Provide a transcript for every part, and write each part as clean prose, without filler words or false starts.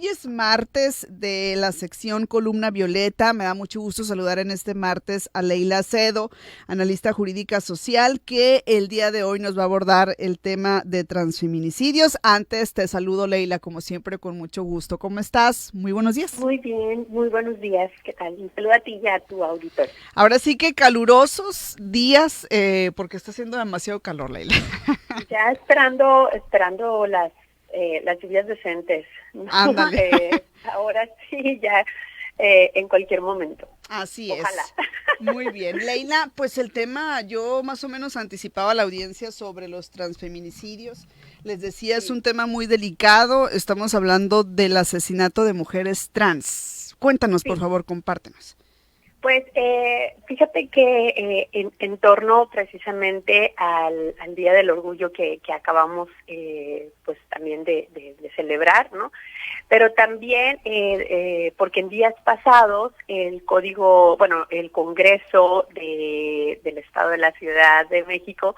Hoy es martes de la sección Columna Violeta. Me da mucho gusto saludar en este martes a Leila Acedo, analista jurídica social, que el día de hoy nos va a abordar el tema de transfeminicidios. Antes te saludo, Leila, como siempre, con mucho gusto. ¿Cómo estás? Muy buenos días. Muy bien, muy buenos días. ¿Qué tal? Un saludo a ti y a tu auditor. Ahora sí que calurosos días, porque está haciendo demasiado calor, Leila. Ya esperando las lluvias decentes, ¿no? Ándale. Ahora sí, ya en cualquier momento. Así Ojalá. es. Muy bien. Leila, pues el tema, yo más o menos anticipaba a la audiencia sobre los transfeminicidios. Les decía, es Sí. un tema muy delicado. Estamos hablando del asesinato de mujeres trans. Cuéntanos, por Sí. favor, compártenos. Pues fíjate que en torno precisamente al Día del Orgullo que acabamos pues también de celebrar, ¿no? Pero también porque en días pasados el Congreso del Estado de la Ciudad de México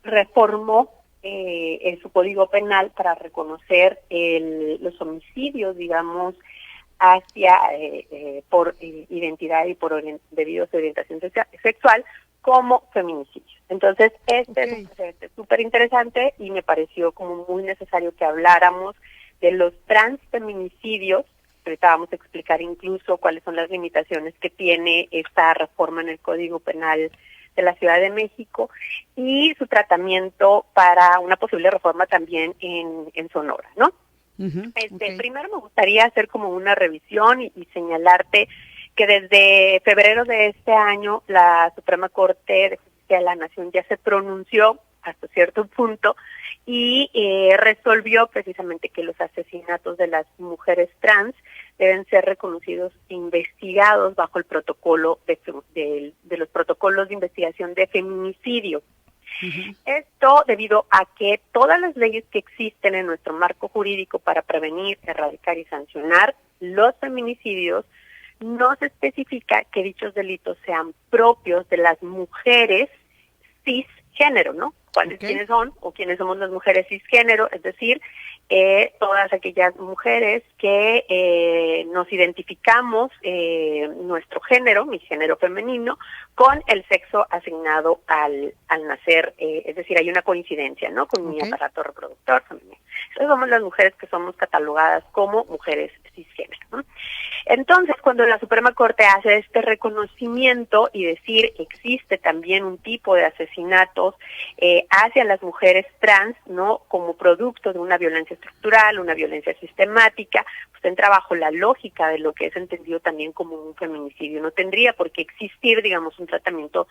reformó en su Código Penal para reconocer los homicidios, digamos, hacia por identidad y por debido a su orientación sexual como feminicidio. Entonces, este es un Ok. precedente súper interesante y me pareció como muy necesario que habláramos de los transfeminicidios. Ahorita vamos a explicar incluso cuáles son las limitaciones que tiene esta reforma en el Código Penal de la Ciudad de México y su tratamiento para una posible reforma también en Sonora, ¿no? Ok. Primero me gustaría hacer como una revisión y señalarte que desde febrero de este año la Suprema Corte de Justicia de la Nación ya se pronunció hasta cierto punto y resolvió precisamente que los asesinatos de las mujeres trans deben ser reconocidos e investigados bajo el protocolo de los protocolos de investigación de feminicidio. Ujú. Esto debido a que todas las leyes que existen en nuestro marco jurídico para prevenir, erradicar y sancionar los feminicidios no se especifica que dichos delitos sean propios de las mujeres cisgénero, ¿no? Ok. ¿Quiénes son o quiénes somos las mujeres cisgénero? Es decir, todas aquellas mujeres que nos identificamos nuestro género, mi género femenino, con el sexo asignado al nacer, es decir, hay una coincidencia, ¿no? Con mi Ok. aparato reproductor femenino. Entonces somos las mujeres que somos catalogadas como mujeres cisgénero, ¿no? Entonces, cuando la Suprema Corte hace este reconocimiento y decir existe también un tipo de asesinatos hacia las mujeres trans, ¿no? Como producto de una violencia estructural, una violencia sistemática, pues entra bajo la lógica de lo que es entendido también como un feminicidio. No tendría por qué existir, digamos, un tratamiento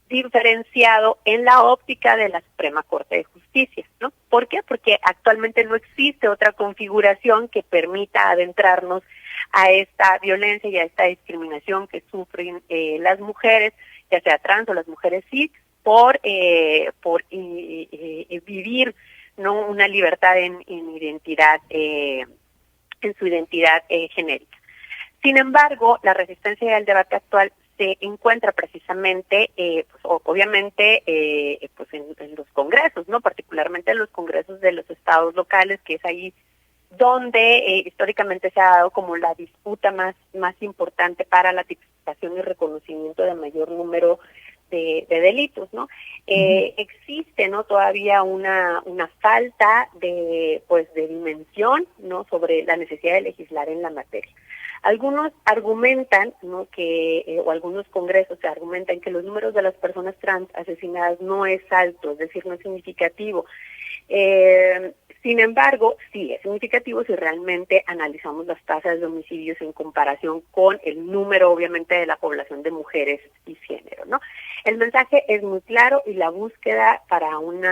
diferenciado en la óptica de la Suprema Corte de Justicia, ¿no? ¿Por qué? Porque actualmente no existe otra configuración que permita adentrarnos a esta violencia y a esta discriminación que sufren las mujeres, ya sea trans o las mujeres cis, por vivir, no una libertad en identidad, en su identidad genérica. Sin embargo, la resistencia al debate actual se encuentra precisamente, obviamente, pues en los congresos, ¿no? Particularmente en los congresos de los estados locales, que es ahí donde históricamente se ha dado como la disputa más importante para la tipificación y reconocimiento de mayor número de delitos, ¿no? Ujú. Existe, ¿no? Todavía una falta de dimensión, ¿no? Sobre la necesidad de legislar en la materia. Algunos argumentan, ¿no? O algunos congresos se argumentan que los números de las personas trans asesinadas no es alto, es decir, no es significativo. Sin embargo, sí es significativo si realmente analizamos las tasas de homicidios en comparación con el número, obviamente, de la población de mujeres cisgénero, ¿no? El mensaje es muy claro y la búsqueda para un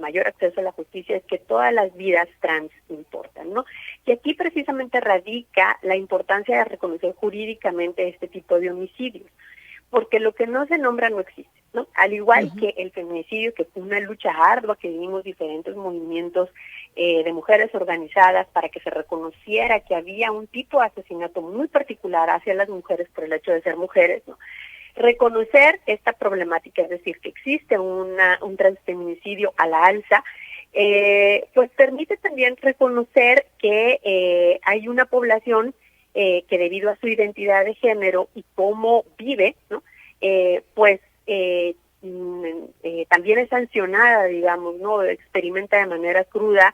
mayor acceso a la justicia es que todas las vidas trans importan, ¿no? Y aquí precisamente radica la importancia de reconocer jurídicamente este tipo de homicidios, porque lo que no se nombra no existe, ¿no? Al igual Ujú. que el feminicidio, que fue una lucha ardua que vimos diferentes movimientos de mujeres organizadas para que se reconociera que había un tipo de asesinato muy particular hacia las mujeres por el hecho de ser mujeres, ¿no? Reconocer esta problemática, es decir, que existe un transfeminicidio a la alza, pues permite también reconocer que hay una población que debido a su identidad de género y cómo vive, ¿no? Pues también es sancionada, digamos, ¿no? Experimenta de manera cruda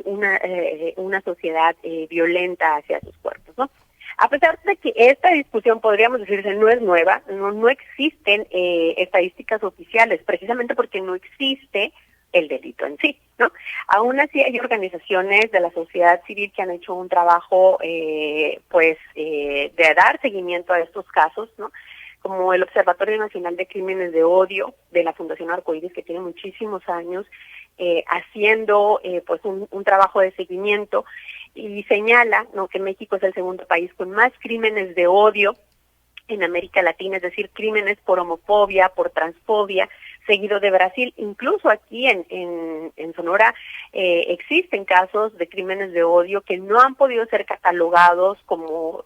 una sociedad violenta hacia sus cuerpos, ¿no? A pesar de que esta discusión, podríamos decirse, no es nueva, no existen estadísticas oficiales, precisamente porque no existe el delito en sí, ¿no? Aún así hay organizaciones de la sociedad civil que han hecho un trabajo, de dar seguimiento a estos casos, ¿no? Como el Observatorio Nacional de Crímenes de Odio de la Fundación Arcoíris, que tiene muchísimos años haciendo pues un trabajo de seguimiento, y señala, ¿no?, que México es el segundo país con más crímenes de odio en América Latina, es decir, crímenes por homofobia, por transfobia, seguido de Brasil. Incluso aquí en Sonora existen casos de crímenes de odio que no han podido ser catalogados como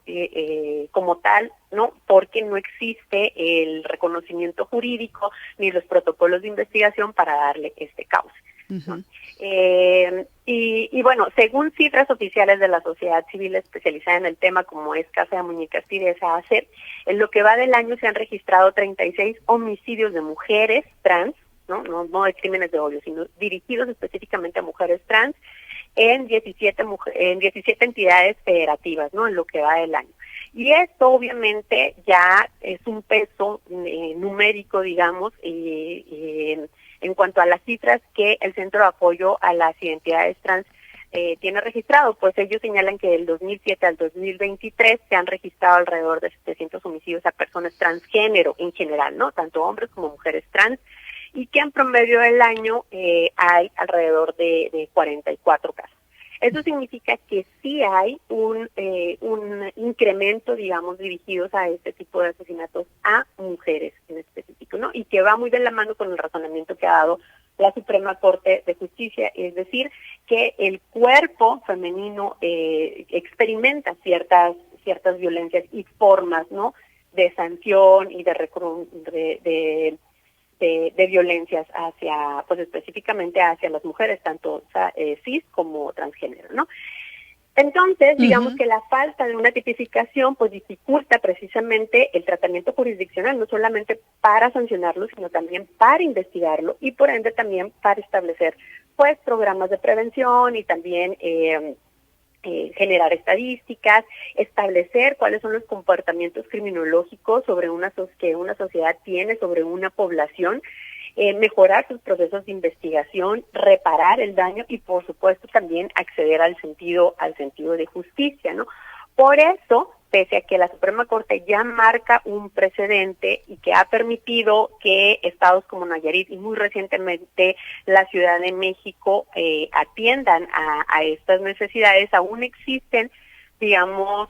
tal, ¿no? Porque no existe el reconocimiento jurídico ni los protocolos de investigación para darle este cauce, ¿no? Uh-huh. Y bueno, según cifras oficiales de la sociedad civil especializada en el tema, como es Casa de Muñecas Tiresa ACER, en lo que va del año se han registrado 36 homicidios de mujeres trans, no de crímenes de odio, sino dirigidos específicamente a mujeres trans en 17 entidades federativas, ¿no?, en lo que va del año. Y esto obviamente ya es un peso numérico, digamos, en cuanto a las cifras que el Centro de Apoyo a las Identidades Trans tiene registrado. Pues ellos señalan que del 2007 al 2023 se han registrado alrededor de 700 homicidios a personas transgénero en general, ¿no?, tanto hombres como mujeres trans, y que en promedio del año hay alrededor de 44 casos. Eso significa que sí hay un incremento, digamos, dirigidos a este tipo de asesinatos a mujeres en específico, ¿no? Y que va muy de la mano con el razonamiento que ha dado la Suprema Corte de Justicia, es decir, que el cuerpo femenino experimenta ciertas violencias y formas, ¿no?, de sanción y de violencias hacia, pues específicamente hacia las mujeres, tanto cis como transgénero, ¿no? Entonces, digamos que la falta de una tipificación pues dificulta precisamente el tratamiento jurisdiccional, no solamente para sancionarlo, sino también para investigarlo y por ende también para establecer pues programas de prevención y también generar estadísticas, establecer cuáles son los comportamientos criminológicos que una sociedad tiene sobre una población, mejorar sus procesos de investigación, reparar el daño y por supuesto también acceder al sentido de justicia, ¿no? Por eso, pese a que la Suprema Corte ya marca un precedente y que ha permitido que estados como Nayarit y muy recientemente la Ciudad de México atiendan a estas necesidades, aún existen, digamos,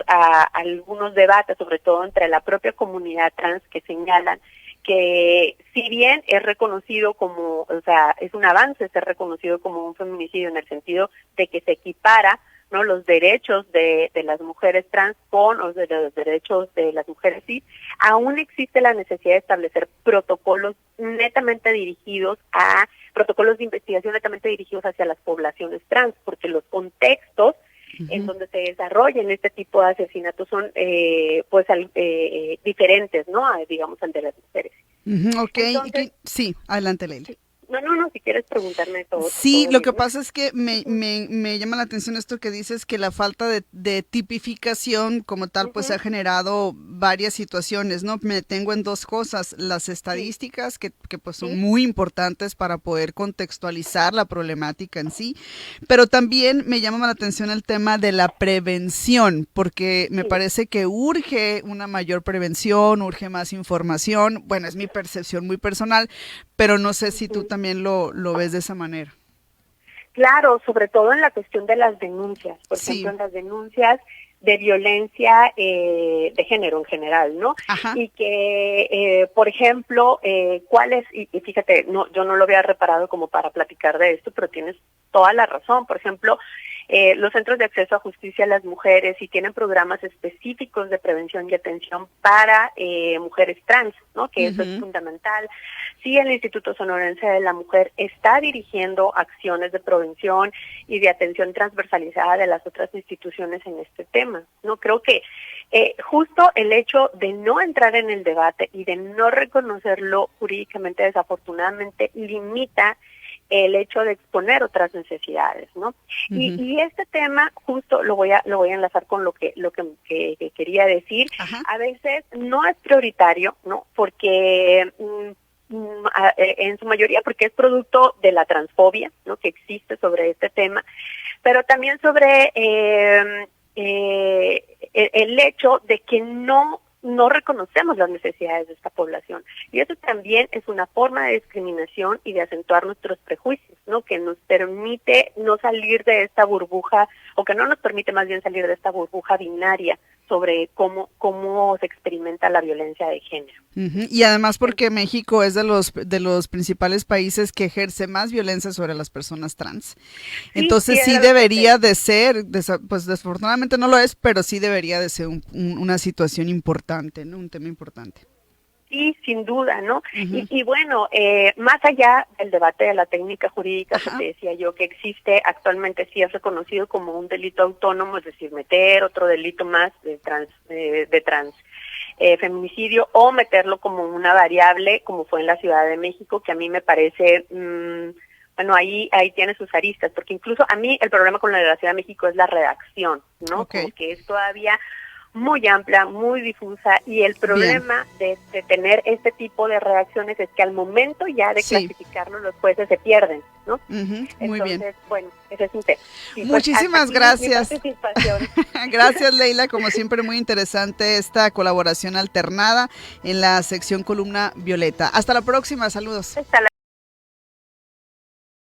algunos debates, sobre todo entre la propia comunidad trans, que señalan que si bien es reconocido como, o sea, es un avance ser reconocido como un feminicidio en el sentido de que se equipara, ¿no?, los derechos de las mujeres trans con los derechos de las mujeres cis, aún existe la necesidad de establecer protocolos de investigación netamente dirigidos hacia las poblaciones trans, porque los contextos en donde se desarrollan este tipo de asesinatos son diferentes, ¿no?, digamos, al de las mujeres. Ok, Entonces, sí, adelante, Leila. No, si quieres preguntarme todo. Sí, todo lo bien, que ¿no? pasa es que me llama la atención esto que dices, que la falta de tipificación como tal, pues ha generado varias situaciones, ¿no? Me detengo en dos cosas: las estadísticas, que pues son muy importantes para poder contextualizar la problemática en sí, pero también me llama la atención el tema de la prevención, porque me parece que urge una mayor prevención, urge más información. Bueno, es mi percepción muy personal, pero no sé si tú también lo ves de esa manera. Claro, sobre todo en la cuestión de las denuncias, por ejemplo, en las denuncias de violencia de género en general, ¿no? Ajá. Y que, por ejemplo, cuáles, y fíjate, yo no lo había reparado como para platicar de esto, pero tienes toda la razón. Por ejemplo, los centros de acceso a justicia a las mujeres sí tienen programas específicos de prevención y atención para mujeres trans, ¿no? Que eso es fundamental. Sí, el Instituto Sonorense de la Mujer está dirigiendo acciones de prevención y de atención transversalizada de las otras instituciones en este tema, ¿no? Creo que justo el hecho de no entrar en el debate y de no reconocerlo jurídicamente, desafortunadamente, limita el hecho de exponer otras necesidades, ¿no? Y este tema justo lo voy a enlazar con lo que quería decir. A veces no es prioritario, ¿no? Porque en su mayoría porque es producto de la transfobia, ¿no? Que existe sobre este tema, pero también sobre el hecho de que no reconocemos las necesidades de esta población. Y eso también es una forma de discriminación y de acentuar nuestros prejuicios, ¿no? Que nos permite no salir de esta burbuja, o que no nos permite más bien salir de esta burbuja binaria sobre cómo se experimenta la violencia de género. Y además porque México es de los principales países que ejerce más violencia sobre las personas trans. Entonces sí debería de ser, pues desafortunadamente no lo es, pero sí debería de ser una situación importante, ¿no? Un tema importante. Sí, sin duda, ¿no? Y bueno, más allá del debate de la técnica jurídica, que te decía yo que existe, actualmente sí es reconocido como un delito autónomo, es decir, meter otro delito más de feminicidio, o meterlo como una variable, como fue en la Ciudad de México, que a mí me parece, bueno, ahí tiene sus aristas, porque incluso a mí el problema con la Ciudad de México es la redacción, ¿no? Como que es todavía muy amplia, muy difusa, y el problema de tener este tipo de reacciones es que al momento ya de clasificarlo los jueces se pierden, ¿no? Muy bien. Entonces, bueno, ese es un tema. Y muchísimas gracias. Mi participación. Gracias, Leila, como siempre muy interesante esta colaboración alternada en la sección Columna Violeta. Hasta la próxima, saludos. Hasta la